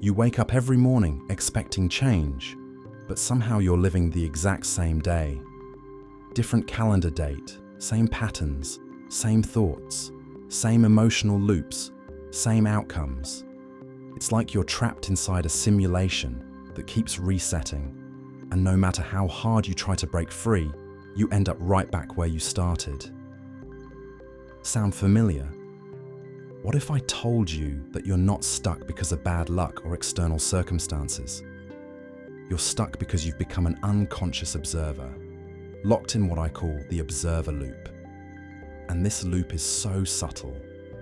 You wake up every morning expecting change, but somehow you're living the exact same day. Different calendar date, same patterns, same thoughts, same emotional loops, same outcomes. It's like you're trapped inside a simulation that keeps resetting, and no matter how hard you try to break free, you end up right back where you started. Sound familiar? What if I told you that you're not stuck because of bad luck or external circumstances? You're stuck because you've become an unconscious observer, locked in what I call the observer loop. And this loop is so subtle,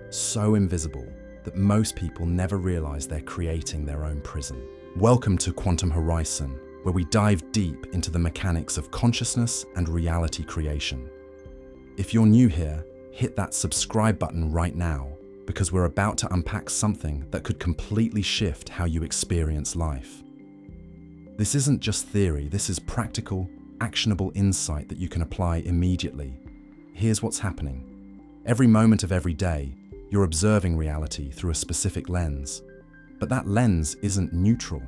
so invisible, that most people never realize they're creating their own prison. Welcome to Quantum Horison, where we dive deep into the mechanics of consciousness and reality creation. If you're new here, hit that subscribe button right now, because we're about to unpack something that could completely shift how you experience life. This isn't just theory, this is practical, actionable insight that you can apply immediately. Here's what's happening. Every moment of every day, you're observing reality through a specific lens. But that lens isn't neutral.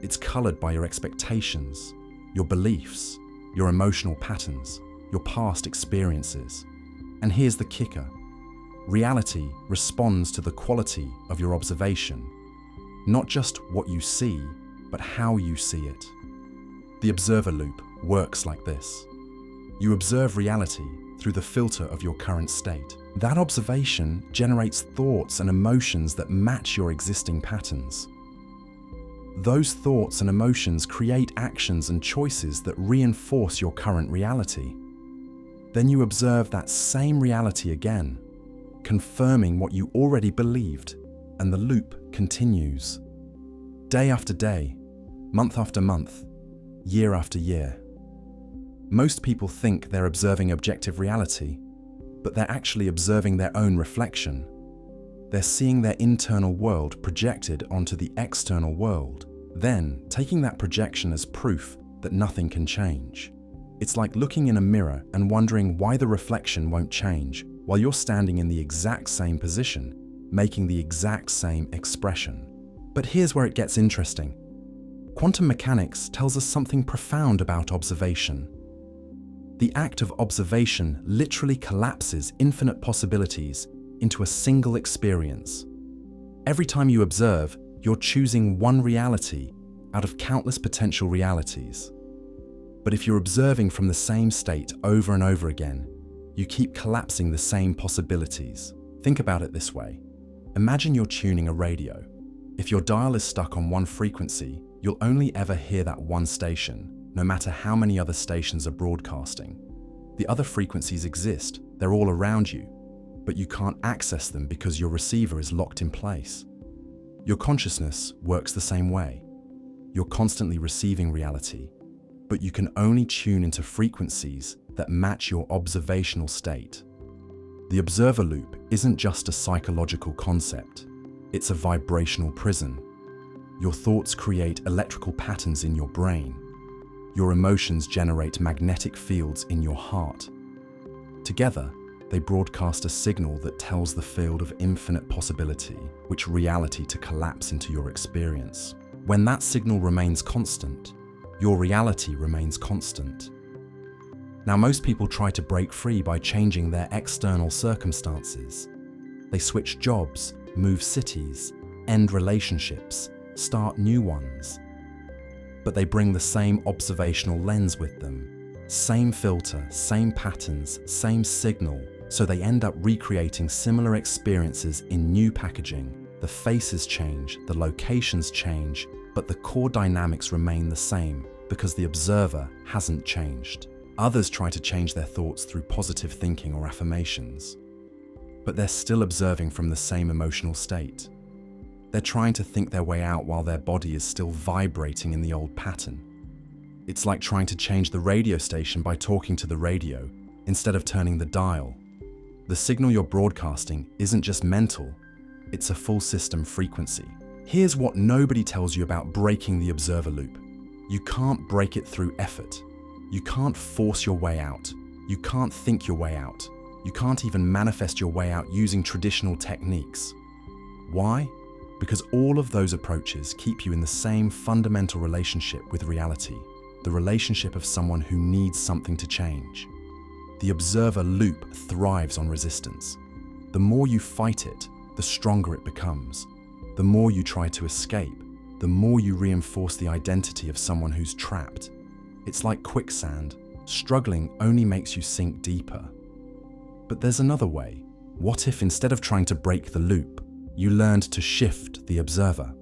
It's colored by your expectations, your beliefs, your emotional patterns, your past experiences. And here's the kicker. Reality responds to the quality of your observation, not just what you see, but how you see it. The observer loop works like this. You observe reality through the filter of your current state. That observation generates thoughts and emotions that match your existing patterns. Those thoughts and emotions create actions and choices that reinforce your current reality. Then you observe that same reality again, confirming what you already believed, and the loop continues. Day after day, month after month, year after year. Most people think they're observing objective reality, but they're actually observing their own reflection. They're seeing their internal world projected onto the external world, then taking that projection as proof that nothing can change. It's like looking in a mirror and wondering why the reflection won't change while you're standing in the exact same position, making the exact same expression. But here's where it gets interesting. Quantum mechanics tells us something profound about observation. The act of observation literally collapses infinite possibilities into a single experience. Every time you observe, you're choosing one reality out of countless potential realities. But if you're observing from the same state over and over again, you keep collapsing the same possibilities. Think about it this way. Imagine you're tuning a radio. If your dial is stuck on one frequency, you'll only ever hear that one station, no matter how many other stations are broadcasting. The other frequencies exist, they're all around you, but you can't access them because your receiver is locked in place. Your consciousness works the same way. You're constantly receiving reality, but you can only tune into frequencies that match your observational state. The observer loop isn't just a psychological concept, it's a vibrational prison. Your thoughts create electrical patterns in your brain. Your emotions generate magnetic fields in your heart. Together, they broadcast a signal that tells the field of infinite possibility, which reality to collapse into your experience. When that signal remains constant, your reality remains constant. Now, most people try to break free by changing their external circumstances. They switch jobs, move cities, end relationships, start new ones. But they bring the same observational lens with them. Same filter, same patterns, same signal, so they end up recreating similar experiences in new packaging. The faces change, the locations change, but the core dynamics remain the same because the observer hasn't changed. Others try to change their thoughts through positive thinking or affirmations, but they're still observing from the same emotional state. They're trying to think their way out while their body is still vibrating in the old pattern. It's like trying to change the radio station by talking to the radio instead of turning the dial. The signal you're broadcasting isn't just mental, it's a full system frequency. Here's what nobody tells you about breaking the observer loop. You can't break it through effort. You can't force your way out. You can't think your way out. You can't even manifest your way out using traditional techniques. Why? because all of those approaches keep you in the same fundamental relationship with reality, the relationship of someone who needs something to change. The observer loop thrives on resistance. The more you fight it, the stronger it becomes. The more you try to escape, the more you reinforce the identity of someone who's trapped. It's like quicksand. Struggling only makes you sink deeper. But there's another way. What if instead of trying to break the loop, you learned to shift the observer?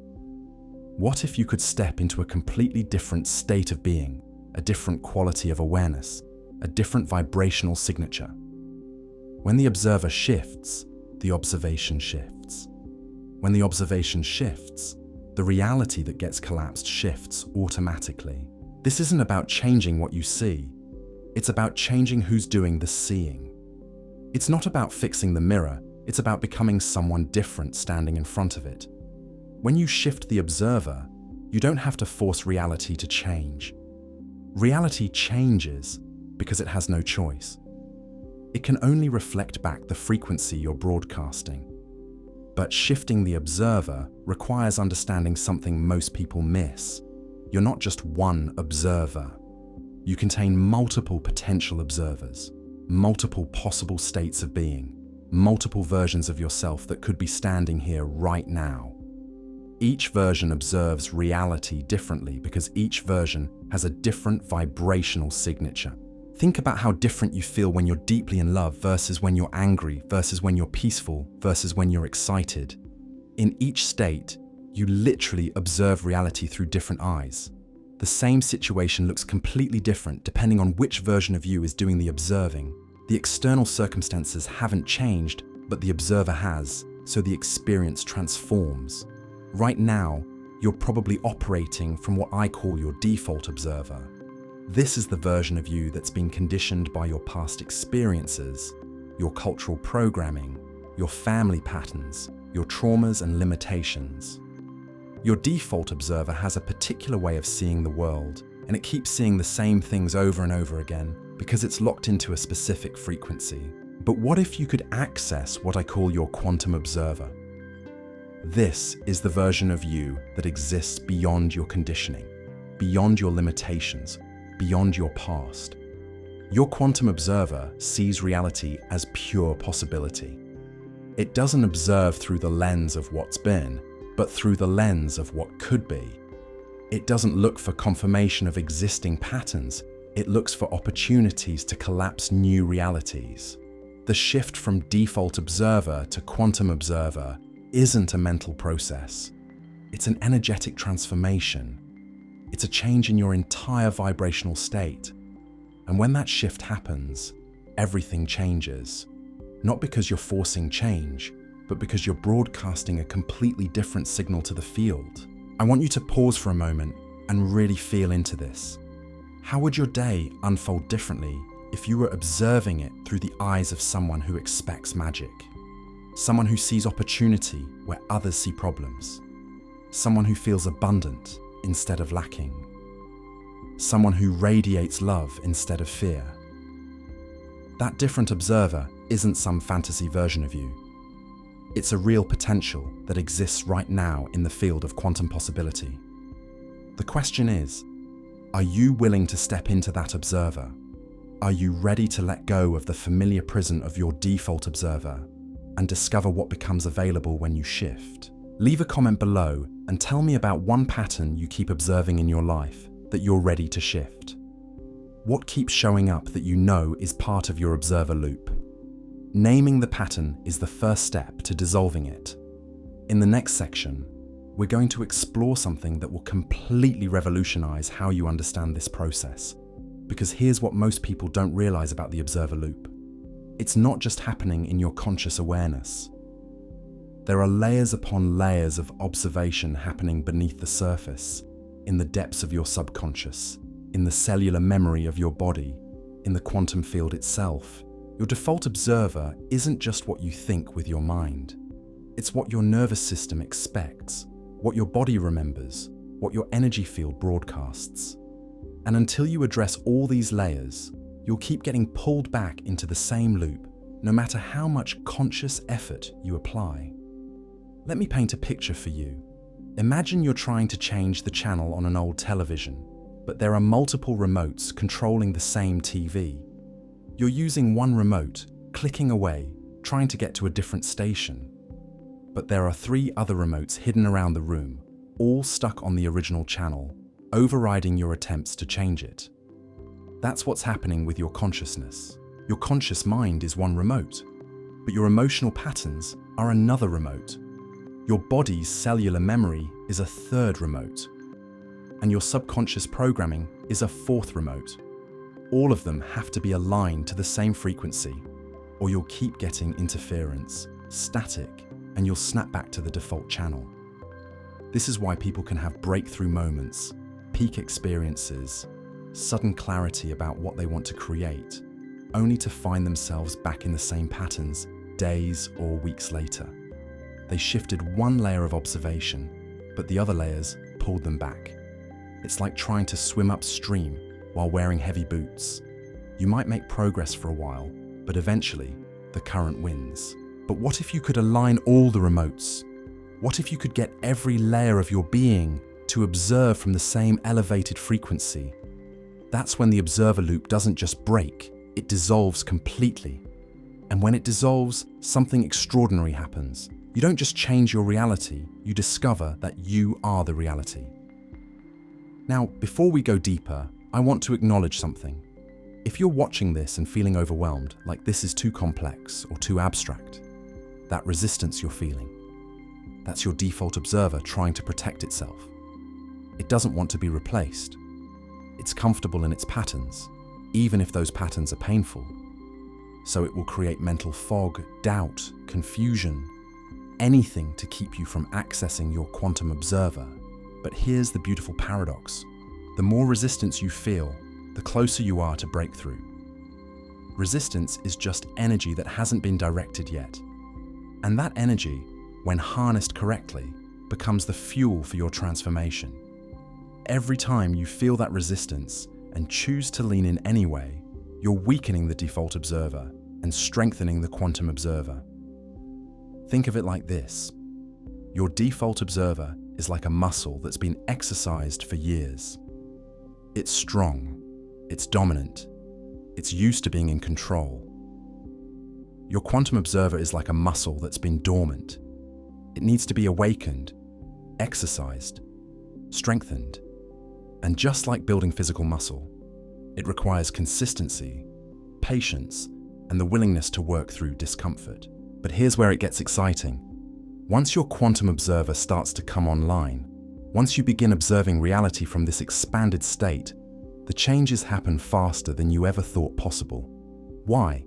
What if you could step into a completely different state of being, a different quality of awareness, a different vibrational signature? When the observer shifts, the observation shifts. When the observation shifts, the reality that gets collapsed shifts automatically. This isn't about changing what you see. It's about changing who's doing the seeing. It's not about fixing the mirror. It's about becoming someone different standing in front of it. When you shift the observer, you don't have to force reality to change. Reality changes because it has no choice. It can only reflect back the frequency you're broadcasting. But shifting the observer requires understanding something most people miss. You're not just one observer. You contain multiple potential observers, multiple possible states of being, multiple versions of yourself that could be standing here right now. Each version observes reality differently because each version has a different vibrational signature. Think about how different you feel when you're deeply in love versus when you're angry, versus when you're peaceful, versus when you're excited. In each state, you literally observe reality through different eyes. The same situation looks completely different depending on which version of you is doing the observing. The external circumstances haven't changed, but the observer has, so the experience transforms. Right now, you're probably operating from what I call your default observer. This is the version of you that's been conditioned by your past experiences, your cultural programming, your family patterns, your traumas and limitations. Your default observer has a particular way of seeing the world, and it keeps seeing the same things over and over again because it's locked into a specific frequency. But what if you could access what I call your quantum observer? This is the version of you that exists beyond your conditioning, beyond your limitations, beyond your past. Your quantum observer sees reality as pure possibility. It doesn't observe through the lens of what's been, but through the lens of what could be. It doesn't look for confirmation of existing patterns. It looks for opportunities to collapse new realities. The shift from default observer to quantum observer isn't a mental process. It's an energetic transformation. It's a change in your entire vibrational state. And when that shift happens, everything changes. Not because you're forcing change, but because you're broadcasting a completely different signal to the field. I want you to pause for a moment and really feel into this. How would your day unfold differently if you were observing it through the eyes of someone who expects magic? Someone who sees opportunity where others see problems? Someone who feels abundant instead of lacking? Someone who radiates love instead of fear? That different observer isn't some fantasy version of you. It's a real potential that exists right now in the field of quantum possibility. The question is, are you willing to step into that observer? Are you ready to let go of the familiar prison of your default observer and discover what becomes available when you shift? Leave a comment below and tell me about one pattern you keep observing in your life that you're ready to shift. What keeps showing up that you know is part of your observer loop? Naming the pattern is the first step to dissolving it. In the next section, we're going to explore something that will completely revolutionize how you understand this process. Because here's what most people don't realize about the observer loop. It's not just happening in your conscious awareness. There are layers upon layers of observation happening beneath the surface, in the depths of your subconscious, in the cellular memory of your body, in the quantum field itself. Your default observer isn't just what you think with your mind. It's what your nervous system expects, what your body remembers, what your energy field broadcasts. And until you address all these layers, you'll keep getting pulled back into the same loop, no matter how much conscious effort you apply. Let me paint a picture for you. Imagine you're trying to change the channel on an old television, but there are multiple remotes controlling the same TV. You're using one remote, clicking away, trying to get to a different station. But there are 3 other remotes hidden around the room, all stuck on the original channel, overriding your attempts to change it. That's what's happening with your consciousness. Your conscious mind is one remote, but your emotional patterns are another remote. Your body's cellular memory is a 3rd remote, and your subconscious programming is a 4th remote. All of them have to be aligned to the same frequency, or you'll keep getting interference, static, and you'll snap back to the default channel. This is why people can have breakthrough moments, peak experiences, sudden clarity about what they want to create, only to find themselves back in the same patterns days or weeks later. They shifted one layer of observation, but the other layers pulled them back. It's like trying to swim upstream while wearing heavy boots. You might make progress for a while, but eventually the current wins. But what if you could align all the remotes? What if you could get every layer of your being to observe from the same elevated frequency? That's when the observer loop doesn't just break, it dissolves completely. And when it dissolves, something extraordinary happens. You don't just change your reality, you discover that you are the reality. Now, before we go deeper, I want to acknowledge something. If you're watching this and feeling overwhelmed, like this is too complex or too abstract, that resistance you're feeling, that's your default observer trying to protect itself. It doesn't want to be replaced. It's comfortable in its patterns, even if those patterns are painful. So it will create mental fog, doubt, confusion, anything to keep you from accessing your quantum observer. But here's the beautiful paradox. The more resistance you feel, the closer you are to breakthrough. Resistance is just energy that hasn't been directed yet. And that energy, when harnessed correctly, becomes the fuel for your transformation. Every time you feel that resistance and choose to lean in anyway, you're weakening the default observer and strengthening the quantum observer. Think of it like this. Your default observer is like a muscle that's been exercised for years. It's strong, it's dominant, it's used to being in control. Your quantum observer is like a muscle that's been dormant. It needs to be awakened, exercised, strengthened. And just like building physical muscle, it requires consistency, patience, and the willingness to work through discomfort. But here's where it gets exciting. Once your quantum observer starts to come online, once you begin observing reality from this expanded state, the changes happen faster than you ever thought possible. Why?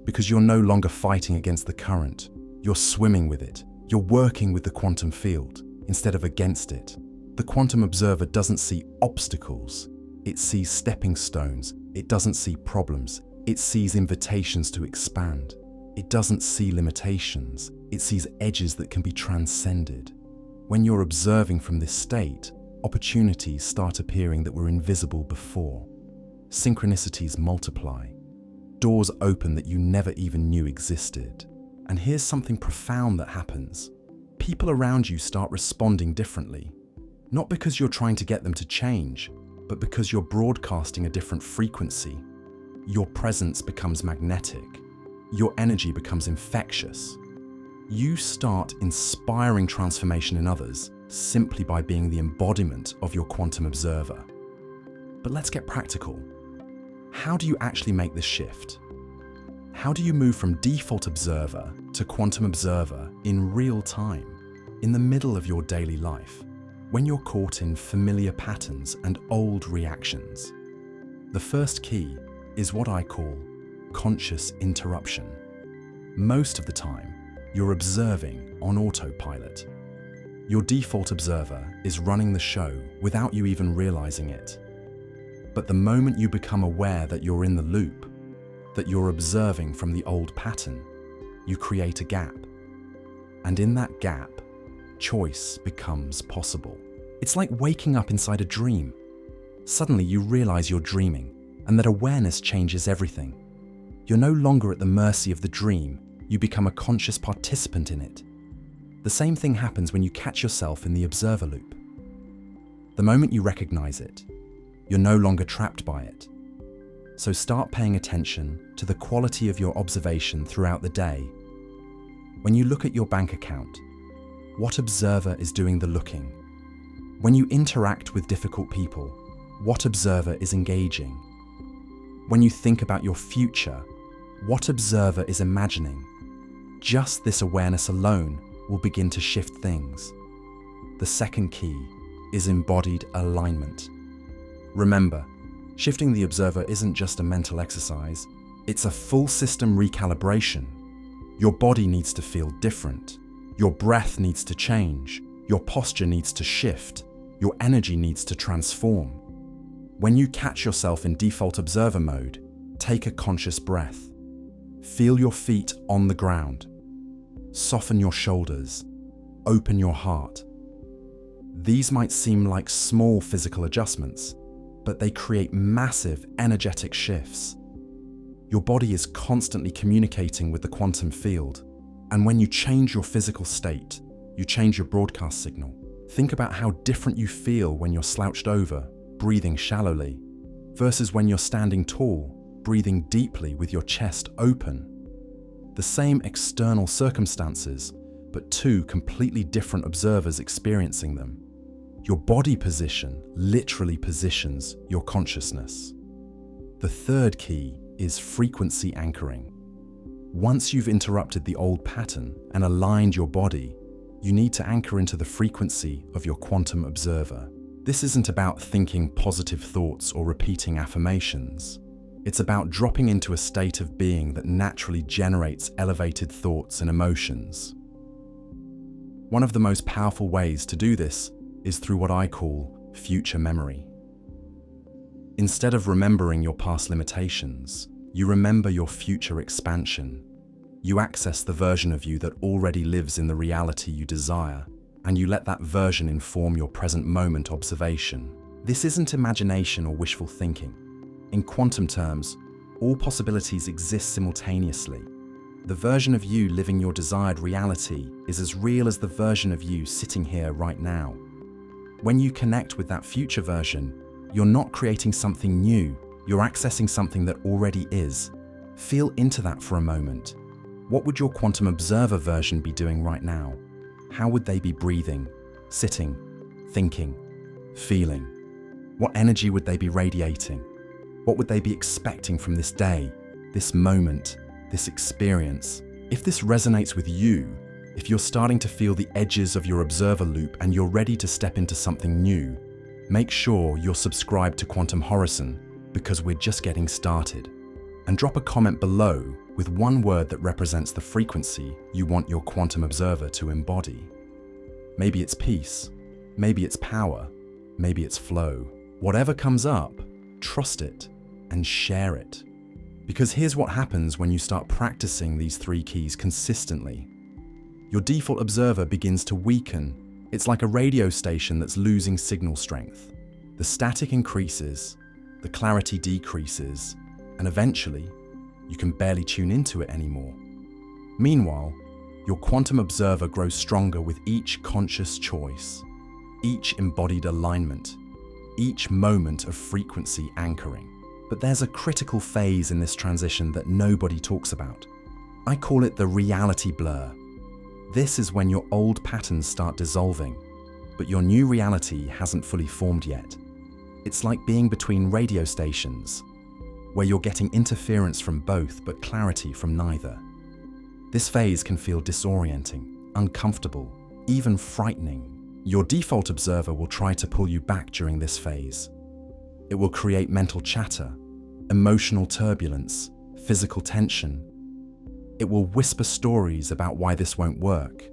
Because you're no longer fighting against the current. You're swimming with it. You're working with the quantum field instead of against it. The quantum observer doesn't see obstacles. It sees stepping stones. It doesn't see problems. It sees invitations to expand. It doesn't see limitations. It sees edges that can be transcended. When you're observing from this state, opportunities start appearing that were invisible before. Synchronicities multiply. Doors open that you never even knew existed. And here's something profound that happens. People around you start responding differently. Not because you're trying to get them to change, but because you're broadcasting a different frequency. Your presence becomes magnetic. Your energy becomes infectious. You start inspiring transformation in others simply by being the embodiment of your quantum observer. But let's get practical. How do you actually make this shift? How do you move from default observer to quantum observer in real time, in the middle of your daily life, when you're caught in familiar patterns and old reactions? The first key is what I call conscious interruption. Most of the time, you're observing on autopilot. Your default observer is running the show without you even realizing it. But the moment you become aware that you're in the loop, that you're observing from the old pattern, you create a gap. And in that gap, choice becomes possible. It's like waking up inside a dream. Suddenly you realize you're dreaming, and that awareness changes everything. You're no longer at the mercy of the dream, you become a conscious participant in it. The same thing happens when you catch yourself in the observer loop. The moment you recognize it, you're no longer trapped by it. So start paying attention to the quality of your observation throughout the day. When you look at your bank account, what observer is doing the looking? When you interact with difficult people, what observer is engaging? When you think about your future, what observer is imagining? Just this awareness alone will begin to shift things. The second key is embodied alignment. Remember, shifting the observer isn't just a mental exercise, it's a full system recalibration. Your body needs to feel different. Your breath needs to change. Your posture needs to shift. Your energy needs to transform. When you catch yourself in default observer mode, take a conscious breath. Feel your feet on the ground. Soften your shoulders. Open your heart. These might seem like small physical adjustments, but they create massive energetic shifts. Your body is constantly communicating with the quantum field, and when you change your physical state, you change your broadcast signal. Think about how different you feel when you're slouched over, breathing shallowly, versus when you're standing tall, breathing deeply with your chest open. The same external circumstances, but two completely different observers experiencing them. Your body position literally positions your consciousness. The third key is frequency anchoring. Once you've interrupted the old pattern and aligned your body, you need to anchor into the frequency of your quantum observer. This isn't about thinking positive thoughts or repeating affirmations. It's about dropping into a state of being that naturally generates elevated thoughts and emotions. One of the most powerful ways to do this is through what I call future memory. Instead of remembering your past limitations, you remember your future expansion. You access the version of you that already lives in the reality you desire, and you let that version inform your present moment observation. This isn't imagination or wishful thinking. In quantum terms, all possibilities exist simultaneously. The version of you living your desired reality is as real as the version of you sitting here right now. When you connect with that future version, you're not creating something new, you're accessing something that already is. Feel into that for a moment. What would your quantum observer version be doing right now? How would they be breathing, sitting, thinking, feeling? What energy would they be radiating? What would they be expecting from this day, this moment, this experience? If this resonates with you, if you're starting to feel the edges of your observer loop and you're ready to step into something new, make sure you're subscribed to Quantum Horison, because we're just getting started. And drop a comment below with one word that represents the frequency you want your quantum observer to embody. Maybe it's peace, maybe it's power, maybe it's flow. Whatever comes up, trust it and share it. Because here's what happens when you start practicing these three keys consistently. Your default observer begins to weaken. It's like a radio station that's losing signal strength. The static increases, the clarity decreases, and eventually, you can barely tune into it anymore. Meanwhile, your quantum observer grows stronger with each conscious choice, each embodied alignment, each moment of frequency anchoring. But there's a critical phase in this transition that nobody talks about. I call it the reality blur. This is when your old patterns start dissolving, but your new reality hasn't fully formed yet. It's like being between radio stations, where you're getting interference from both but clarity from neither. This phase can feel disorienting, uncomfortable, even frightening. Your default observer will try to pull you back during this phase. It will create mental chatter, emotional turbulence, physical tension. It will whisper stories about why this won't work,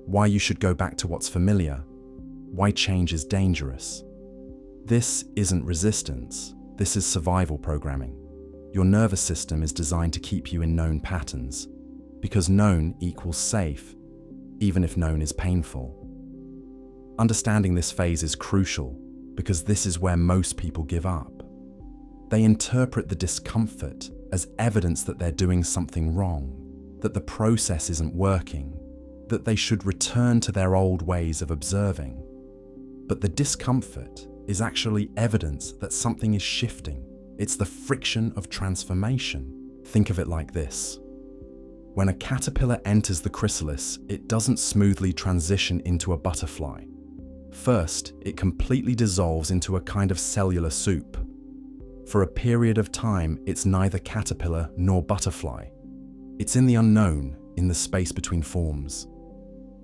why you should go back to what's familiar, why change is dangerous. This isn't resistance, this is survival programming. Your nervous system is designed to keep you in known patterns, because known equals safe, even if known is painful. Understanding this phase is crucial, because this is where most people give up. They interpret the discomfort as evidence that they're doing something wrong, that the process isn't working, that they should return to their old ways of observing. But the discomfort is actually evidence that something is shifting. It's the friction of transformation. Think of it like this. When a caterpillar enters the chrysalis, it doesn't smoothly transition into a butterfly. First, it completely dissolves into a kind of cellular soup. For a period of time, it's neither caterpillar nor butterfly. It's in the unknown, in the space between forms.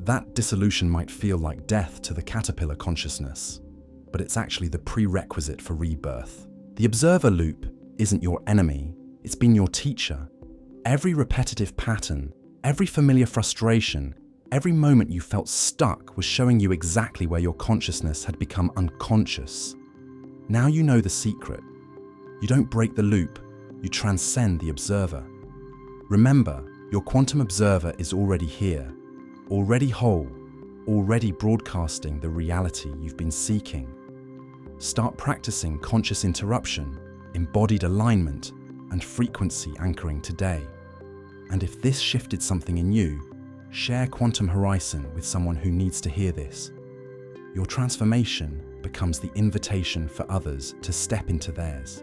That dissolution might feel like death to the caterpillar consciousness, but it's actually the prerequisite for rebirth. The observer loop isn't your enemy, it's been your teacher. Every repetitive pattern, every familiar frustration, every moment you felt stuck was showing you exactly where your consciousness had become unconscious. Now you know the secret. You don't break the loop, you transcend the observer. Remember, your quantum observer is already here, already whole, already broadcasting the reality you've been seeking. Start practicing conscious interruption, embodied alignment, and frequency anchoring today. And if this shifted something in you, share Quantum Horison with someone who needs to hear this. Your transformation becomes the invitation for others to step into theirs.